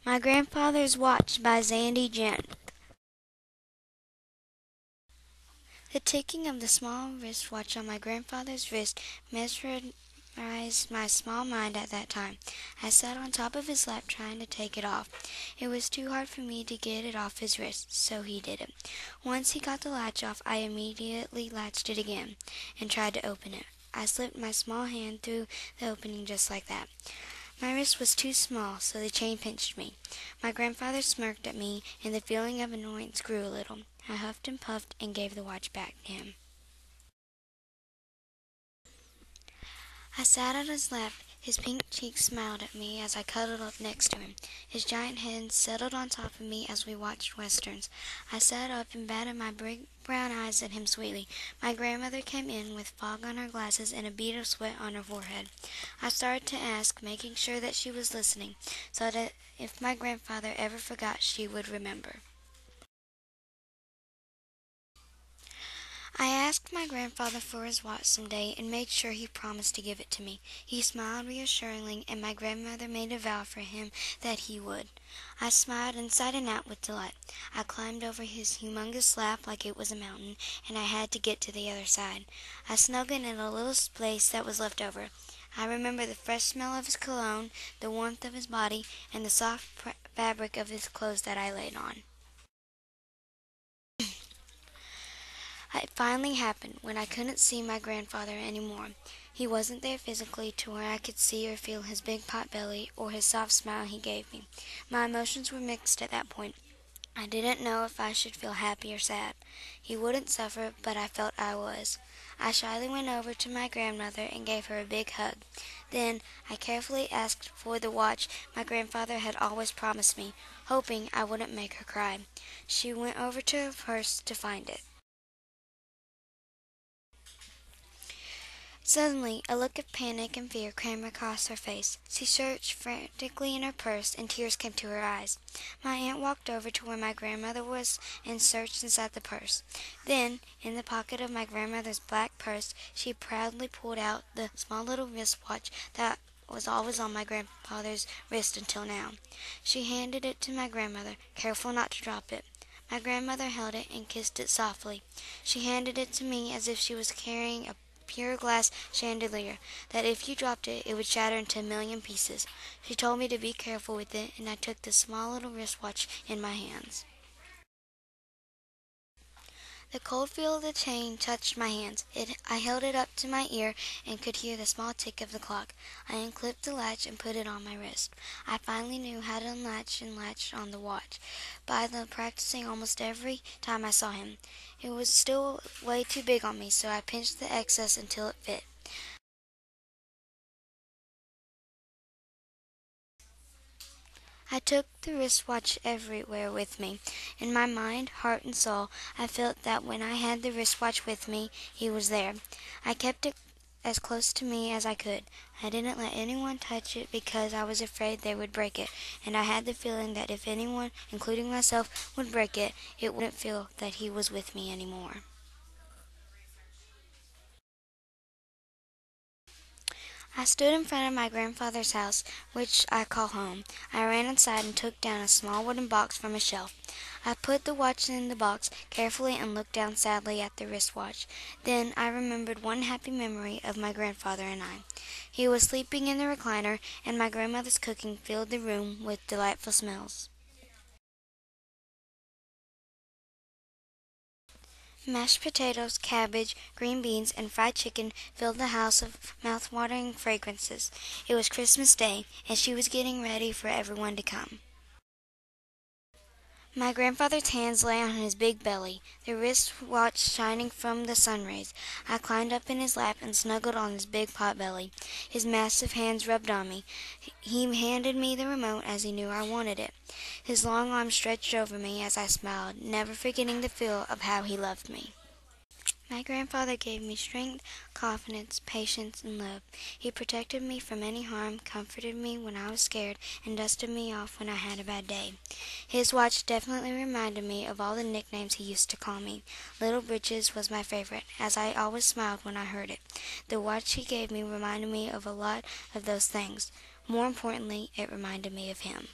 My Grandfather's Watch by Zandy Gent. The ticking of the small wristwatch on my grandfather's wrist mesmerized my small mind at that time. I sat on top of his lap trying to take it off. It was too hard for me to get it off his wrist, so he did it. Once he got the latch off, I immediately latched it again and tried to open it. I slipped my small hand through the opening just like that. My wrist was too small, so the chain pinched me. My grandfather smirked at me, and the feeling of annoyance grew a little. I huffed and puffed and gave the watch back to him. I sat on his lap. His pink cheeks smiled at me as I cuddled up next to him. His giant head settled on top of me as we watched westerns. I sat up and batted my big brown eyes at him sweetly. My grandmother came in with fog on her glasses and a bead of sweat on her forehead. I started to ask, making sure that she was listening, so that if my grandfather ever forgot, she would remember. I asked my grandfather for his watch some day and made sure he promised to give it to me. He smiled reassuringly, and my grandmother made a vow for him that he would. I smiled inside and out with delight. I climbed over his humongous lap like it was a mountain, and I had to get to the other side. I snuggled in a little space that was left over. I remember the fresh smell of his cologne, the warmth of his body, and the soft fabric of his clothes that I laid on. It finally happened when I couldn't see my grandfather any more. He wasn't there physically to where I could see or feel his big pot belly or his soft smile he gave me. My emotions were mixed at that point. I didn't know if I should feel happy or sad. He wouldn't suffer, but I felt I was. I shyly went over to my grandmother and gave her a big hug. Then I carefully asked for the watch my grandfather had always promised me, hoping I wouldn't make her cry. She went over to her purse to find it. Suddenly, a look of panic and fear came across her face. She searched frantically in her purse, and tears came to her eyes. My aunt walked over to where my grandmother was and searched inside the purse. Then, in the pocket of my grandmother's black purse, she proudly pulled out the small little wristwatch that was always on my grandfather's wrist until now. She handed it to my grandmother, careful not to drop it. My grandmother held it and kissed it softly. She handed it to me as if she was carrying a pure glass chandelier, that if you dropped it, it would shatter into a million pieces. She told me to be careful with it, and I took the small little wristwatch in my hands. The cold feel of the chain touched my hands. I held it up to my ear and could hear the small tick of the clock. I unclipped the latch and put it on my wrist. I finally knew how to unlatch and latch on the watch, by the practicing almost every time I saw him. It was still way too big on me, so I pinched the excess until it fit. I took the wristwatch everywhere with me. In my mind, heart, and soul, I felt that when I had the wristwatch with me, he was there. I kept it as close to me as I could. I didn't let anyone touch it because I was afraid they would break it, and I had the feeling that if anyone, including myself, would break it, it wouldn't feel that he was with me anymore. I stood in front of my grandfather's house, which I call home. I ran inside and took down a small wooden box from a shelf. I put the watch in the box carefully and looked down sadly at the wristwatch. Then I remembered one happy memory of my grandfather and I. He was sleeping in the recliner, and my grandmother's cooking filled the room with delightful smells. Mashed potatoes, cabbage, green beans, and fried chicken filled the house of mouth-watering fragrances. It was Christmas Day, and she was getting ready for everyone to come. My grandfather's hands lay on his big belly, the wrist watch shining from the sun rays. I climbed up in his lap and snuggled on his big pot belly. His massive hands rubbed on me. He handed me the remote as he knew I wanted it. His long arms stretched over me as I smiled, never forgetting the feel of how he loved me. My grandfather gave me strength, confidence, patience, and love. He protected me from any harm, comforted me when I was scared, and dusted me off when I had a bad day. His watch definitely reminded me of all the nicknames he used to call me. Little Britches was my favorite, as I always smiled when I heard it. The watch he gave me reminded me of a lot of those things. More importantly, it reminded me of him.